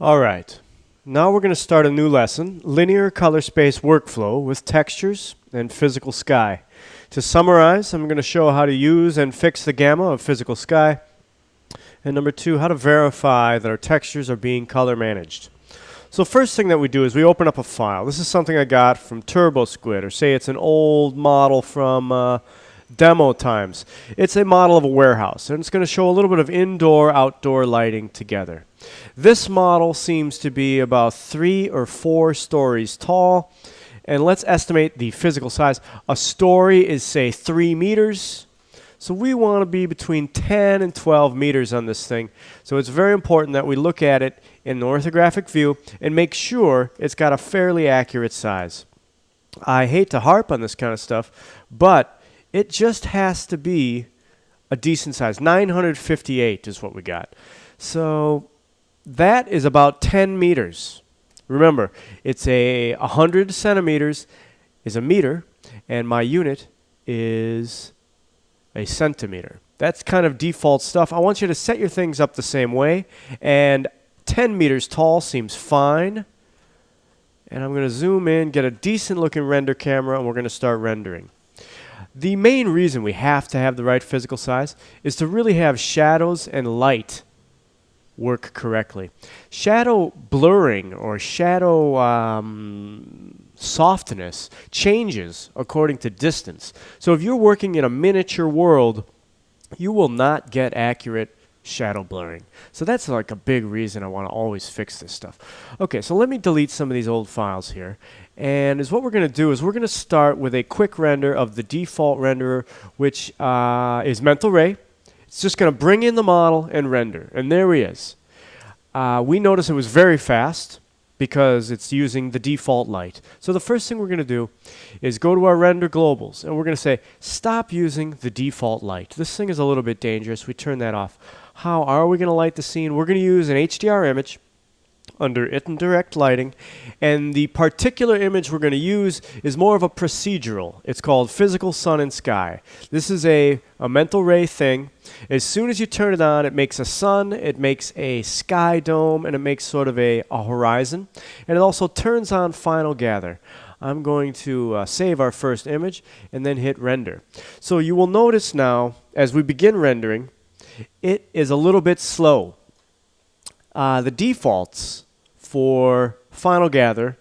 All right. Now we're going to start a new lesson, linear color space workflow with textures and physical sky. To summarize, I'm going to show how to use and fix the gamma of physical sky. And number two, how to verify that our textures are being color managed. So first thing that we do is we open up a file. This is something I got from TurboSquid, or say it's an old model from demo times. It's a model of a warehouse, and it's going to show a little bit of indoor-outdoor lighting together. This model seems to be about 3 or 4 stories tall, and let's estimate the physical size. A story is, say, 3 meters. So we want to be between 10 and 12 meters on this thing. So it's very important that we look at it in an orthographic view and make sure it's got a fairly accurate size. I hate to harp on this kind of stuff, but it just has to be a decent size. 958 is what we got. So that is about 10 meters. Remember, it's 100 centimeters is a meter, and my unit is a centimeter. That's kind of default stuff. I want you to set your things up the same way, and 10 meters tall seems fine. And I'm going to zoom in, get a decent looking render camera, and we're going to start rendering. The main reason we have to have the right physical size is to really have shadows and light work correctly. Shadow blurring or shadow softness changes according to distance. So if you're working in a miniature world, you will not get accurate shadow blurring. So that's like a big reason I want to always fix this stuff. Okay, so let me delete some of these old files here. And what we're going to do is we're going to start with a quick render of the default renderer, which is Mental Ray. It's just going to bring in the model and render. And there he is. We notice it was very fast because it's using the default light. So the first thing we're going to do is go to our render globals, and we're going to say, stop using the default light. This thing is a little bit dangerous. We turn that off. How are we going to light the scene? We're going to use an HDR image under indirect lighting, and the particular image we're going to use is more of a procedural. It's called Physical Sun and Sky. This is a mental ray thing. As soon as you turn it on, it makes a sun, it makes a sky dome, and it makes sort of a horizon, and it also turns on Final Gather. I'm going to save our first image and then hit render. So you will notice now, as we begin rendering, it is a little bit slow. The defaults for Final Gather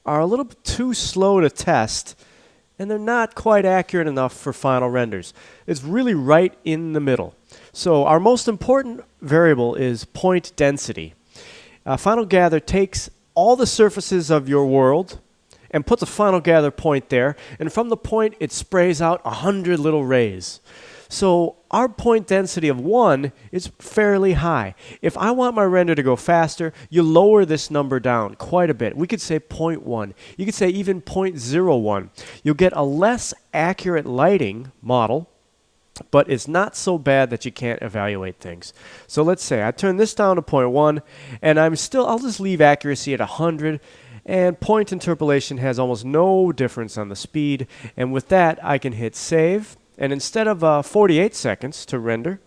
are a little bit too slow to test, and they're not quite accurate enough for final renders. It's really right in the middle. So our most important variable is point density. Final Gather takes all the surfaces of your world and puts a Final Gather point there, and from the point it sprays out 100 little rays. So our point density of 1 is fairly high. If I want my render to go faster, you lower this number down quite a bit. We could say 0.1. You could say even 0.01. You'll get a less accurate lighting model, but it's not so bad that you can't evaluate things. So let's say I turn this down to 0.1, and I'll just leave accuracy at 100, and point interpolation has almost no difference on the speed. And with that, I can hit save. And instead of 48 seconds to render,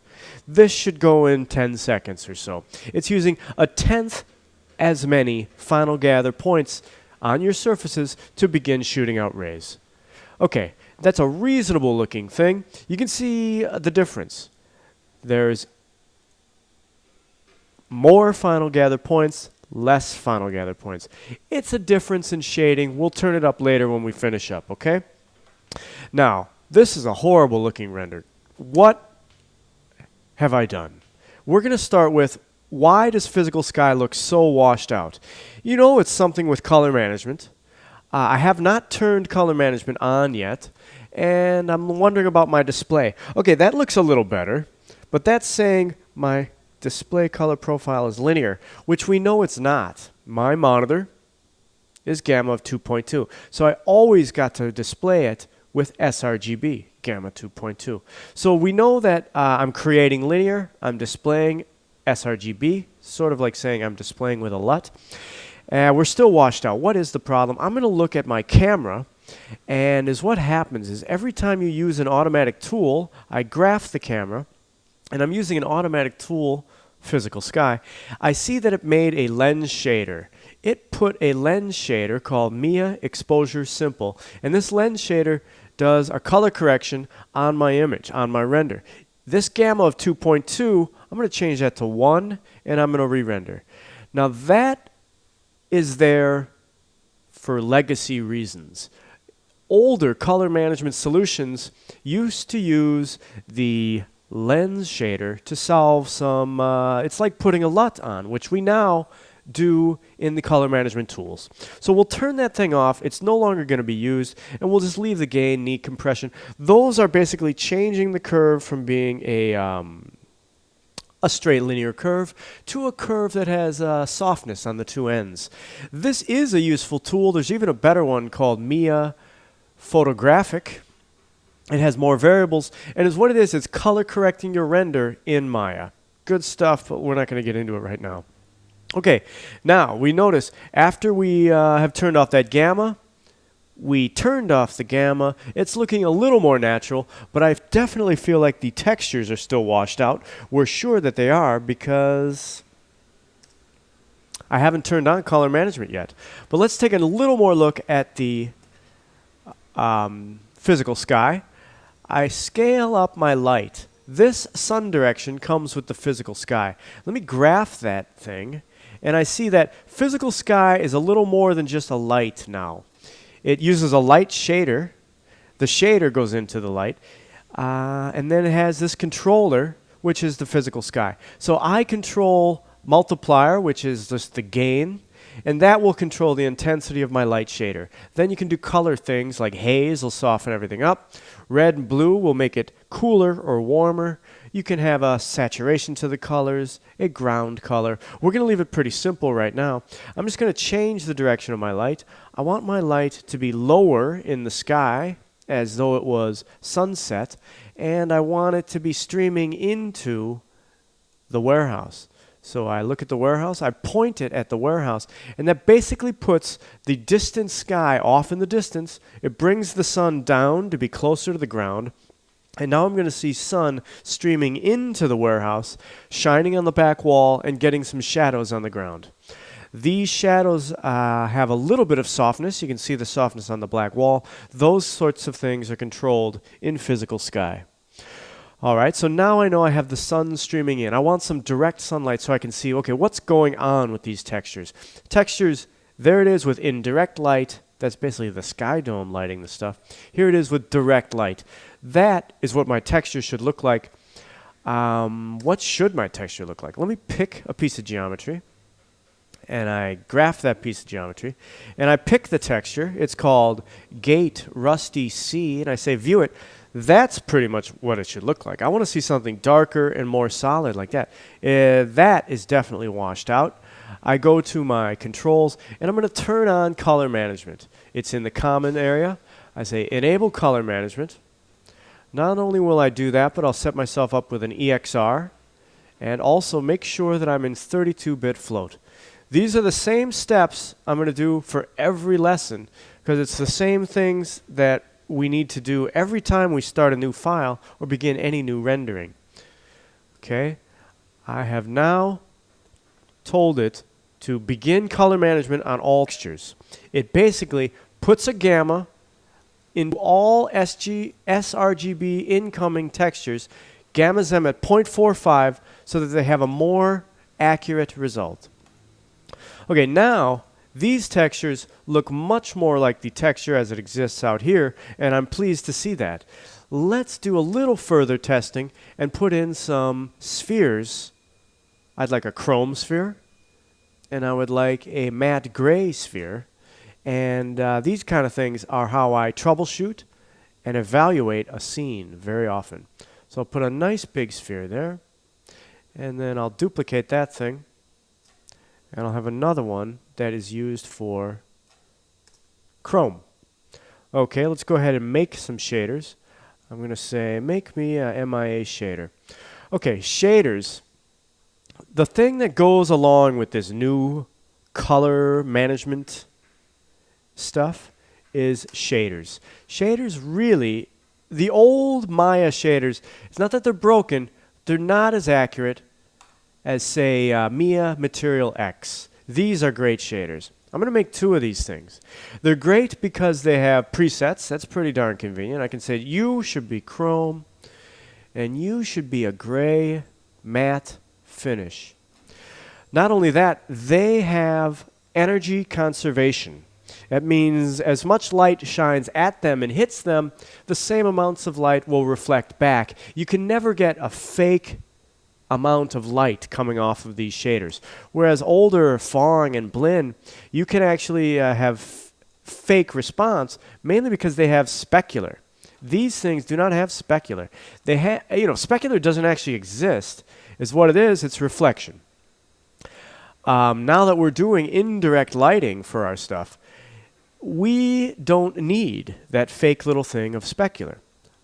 this should go in 10 seconds or so. It's using 1/10 as many Final Gather points on your surfaces to begin shooting out rays. Okay, that's a reasonable looking thing. You can see the difference. There's more Final Gather points, less Final Gather points. It's a difference in shading. We'll turn it up later when we finish up, okay? Now, this is a horrible looking render. What have I done? We're going to start with, why does physical sky look so washed out? You know, it's something with color management. I have not turned color management on yet, and I'm wondering about my display. Okay, that looks a little better, but that's saying my display color profile is linear, which we know it's not. My monitor is gamma of 2.2, so I always got to display it with sRGB, gamma 2.2. So we know that I'm creating linear, I'm displaying sRGB, sort of like saying I'm displaying with a LUT. We're still washed out. What is the problem? I'm going to look at my camera, and what happens is every time you use an automatic tool, I graph the camera, and I'm using an automatic tool physical sky, I see that it made a lens shader. It put a lens shader called Mia Exposure Simple, and this lens shader does a color correction on my image, on my render. This gamma of 2.2, I'm going to change that to 1, and I'm going to re-render. Now that is there for legacy reasons. Older color management solutions used to use the lens shader to solve some, it's like putting a LUT on, which we now do in the color management tools. So we'll turn that thing off. It's no longer going to be used, and we'll just leave the gain, neat compression. Those are basically changing the curve from being a straight linear curve to a curve that has softness on the two ends. This is a useful tool. There's even a better one called Mia Photographic. It has more variables, and is what it is. It's color correcting your render in Maya. Good stuff, but we're not going to get into it right now. Okay, now we notice after we have turned off that gamma, we turned off the gamma. It's looking a little more natural, but I definitely feel like the textures are still washed out. We're sure that they are because I haven't turned on color management yet. But let's take a little more look at the physical sky. I scale up my light. This sun direction comes with the physical sky. Let me graph that thing, and I see that physical sky is a little more than just a light now. It uses a light shader. The shader goes into the light, and then it has this controller, which is the physical sky. So I control multiplier, which is just the gain, and that will control the intensity of my light shader. Then you can do color things like haze will soften everything up. Red and blue will make it cooler or warmer. You can have a saturation to the colors, a ground color. We're going to leave it pretty simple right now. I'm just going to change the direction of my light. I want my light to be lower in the sky as though it was sunset, and I want it to be streaming into the warehouse. So I look at the warehouse, I point it at the warehouse, and that basically puts the distant sky off in the distance. It brings the sun down to be closer to the ground. And now I'm going to see sun streaming into the warehouse, shining on the back wall, and getting some shadows on the ground. These shadows have a little bit of softness. You can see the softness on the black wall. Those sorts of things are controlled in physical sky. All right, so now I know I have the sun streaming in. I want some direct sunlight so I can see, okay, what's going on with these textures. Textures, there it is with indirect light. That's basically the sky dome lighting the stuff. Here it is with direct light. That is what my texture should look like. What should my texture look like? Let me pick a piece of geometry, and I graph that piece of geometry, and I pick the texture. It's called Gate Rusty C, and I say view it. That's pretty much what it should look like. I want to see something darker and more solid like that. That is definitely washed out. I go to my controls, and I'm going to turn on color management. It's in the common area. I say enable color management. Not only will I do that, but I'll set myself up with an EXR and also make sure that I'm in 32-bit float. These are the same steps I'm going to do for every lesson because it's the same things that we need to do every time we start a new file or begin any new rendering. Okay, I have now told it to begin color management on all textures. It basically puts a gamma into all sRGB incoming textures, gammas them at 0.45 so that they have a more accurate result. Okay, now these textures look much more like the texture as it exists out here, and I'm pleased to see that. Let's do a little further testing and put in some spheres. I'd like a chrome sphere, and I would like a matte gray sphere. And these kind of things are how I troubleshoot and evaluate a scene very often. So I'll put a nice big sphere there, and then I'll duplicate that thing, and I'll have another one that is used for chrome. Okay, let's go ahead and make some shaders. I'm going to say make me a MIA shader. Okay, shaders. The thing that goes along with this new color management stuff is shaders. Shaders really, the old Maya shaders, it's not that they're broken, they're not as accurate as say Mia Material X. These are great shaders. I'm going to make 2 of these things. They're great because they have presets. That's pretty darn convenient. I can say you should be chrome and you should be a gray matte finish. Not only that, they have energy conservation. That means as much light shines at them and hits them, the same amounts of light will reflect back. You can never get a fake amount of light coming off of these shaders. Whereas older Fong and Blinn, you can actually have fake response, mainly because they have specular. These things do not have specular. They have, specular doesn't actually exist. Is what it is. It's reflection. Now that we're doing indirect lighting for our stuff, we don't need that fake little thing of specular.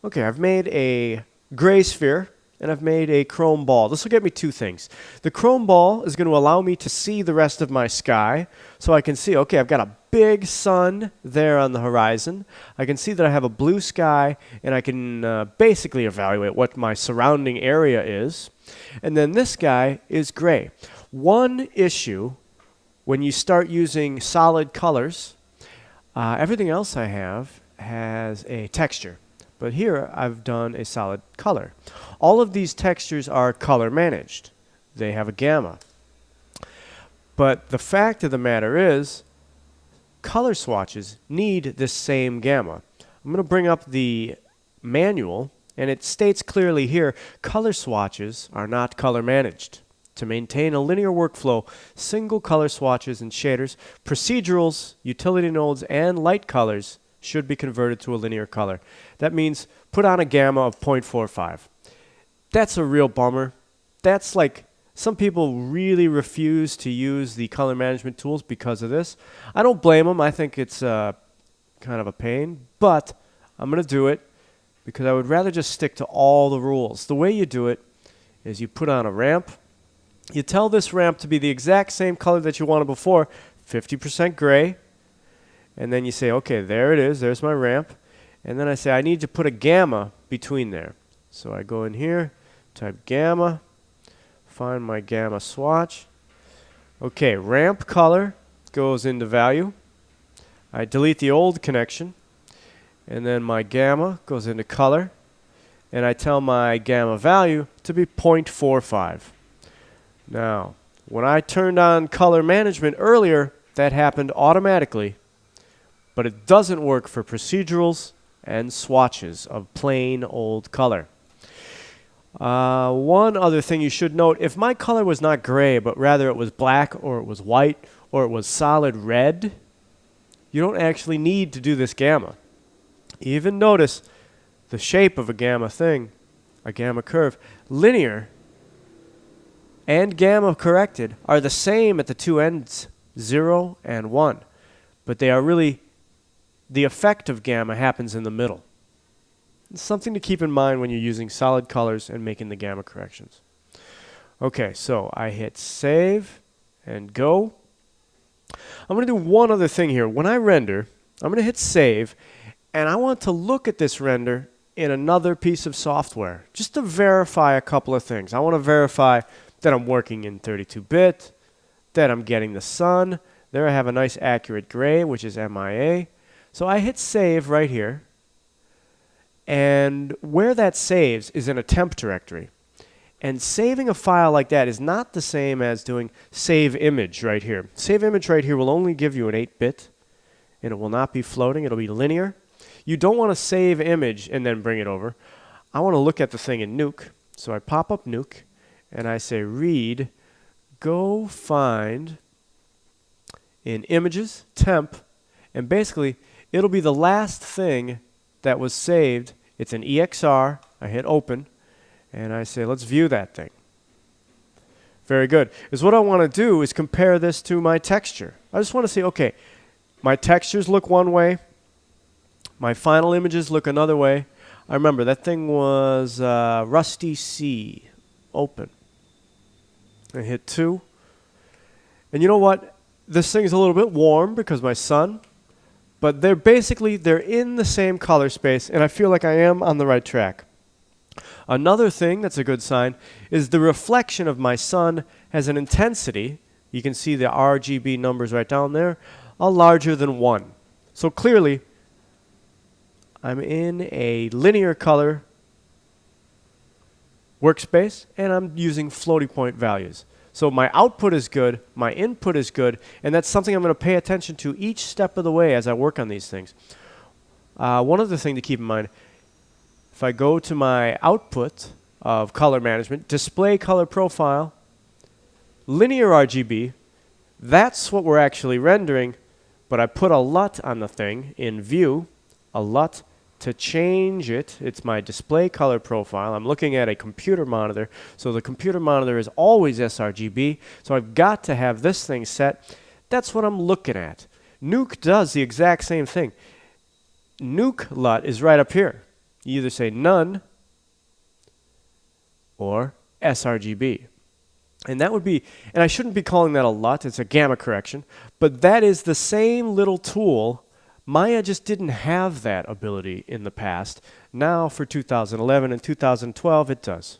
Okay, I've made a gray sphere and I've made a chrome ball. This will get me 2 things. The chrome ball is going to allow me to see the rest of my sky. So I can see, okay, I've got a big sun there on the horizon. I can see that I have a blue sky, and I can basically evaluate what my surrounding area is. And then this guy is gray. One issue when you start using solid colors, everything else I have has a texture. But here I've done a solid color. All of these textures are color managed. They have a gamma. But the fact of the matter is, color swatches need this same gamma. I'm going to bring up the manual, and it states clearly here, color swatches are not color managed. To maintain a linear workflow, single color swatches and shaders, procedurals, utility nodes, and light colors should be converted to a linear color. That means put on a gamma of 0.45. That's a real bummer. That's like, some people really refuse to use the color management tools because of this. I don't blame them. I think it's kind of a pain, but I'm going to do it because I would rather just stick to all the rules. The way you do it is you put on a ramp. You tell this ramp to be the exact same color that you wanted before, 50% gray. And then you say, okay, there it is. There's my ramp. And then I say, I need to put a gamma between there. So I go in here, type gamma, find my gamma swatch. Okay, ramp color goes into value. I delete the old connection. And then my gamma goes into color. And I tell my gamma value to be 0.45. Now, when I turned on color management earlier, that happened automatically. But it doesn't work for procedurals and swatches of plain old color. One other thing you should note, if my color was not gray, but rather it was black or it was white or it was solid red, you don't actually need to do this gamma. Even notice the shape of a gamma thing, a gamma curve. Linear and gamma corrected are the same at the 2 ends, 0 and 1. But they are really, the effect of gamma happens in the middle. It's something to keep in mind when you're using solid colors and making the gamma corrections. Okay, so I hit save and go. I'm going to do one other thing here. When I render, I'm going to hit save, and I want to look at this render in another piece of software just to verify a couple of things. I want to verify that I'm working in 32-bit, that I'm getting the sun. There I have a nice accurate gray, which is MIA. So I hit save right here. And where that saves is in a temp directory. And saving a file like that is not the same as doing save image right here. Save image right here will only give you an 8-bit, and it will not be floating. It'll be linear. You don't want to save image and then bring it over. I want to look at the thing in Nuke. So I pop up Nuke, and I say read, go find in images, temp, and basically it'll be the last thing that was saved. It's an EXR. I hit open, and I say, let's view that thing. Very good. Because what I want to do is compare this to my texture. I just want to say, okay, my textures look one way. My final images look another way. I remember that thing was Rusty C. Open. I hit 2. And you know what? This thing's a little bit warm because my sun. But they're in the same color space, and I feel like I am on the right track. Another thing that's a good sign is the reflection of my sun has an intensity. You can see the RGB numbers right down there, larger than 1. So clearly, I'm in a linear color workspace, and I'm using floating point values. So my output is good, my input is good, and that's something I'm going to pay attention to each step of the way as I work on these things. One other thing to keep in mind, if I go to my output of color management, display color profile, linear RGB, that's what we're actually rendering, but I put a LUT on the thing in view, a LUT to change it. It's my display color profile. I'm looking at a computer monitor, so the computer monitor is always sRGB, so I've got to have this thing set. That's what I'm looking at. Nuke does the exact same thing. Nuke LUT is right up here. You either say none or sRGB. And that would be, and I shouldn't be calling that a LUT, it's a gamma correction, but that is the same little tool. Maya just didn't have that ability in the past. Now for 2011 and 2012 it does.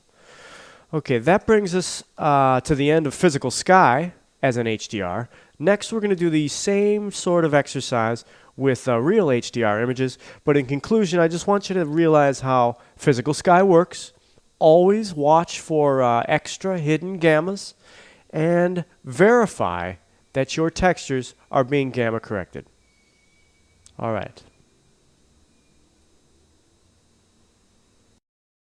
Okay, that brings us to the end of physical sky as an HDR. Next we're going to do the same sort of exercise with real HDR images, but in conclusion I just want you to realize how physical sky works. Always watch for extra hidden gammas and verify that your textures are being gamma corrected. All right.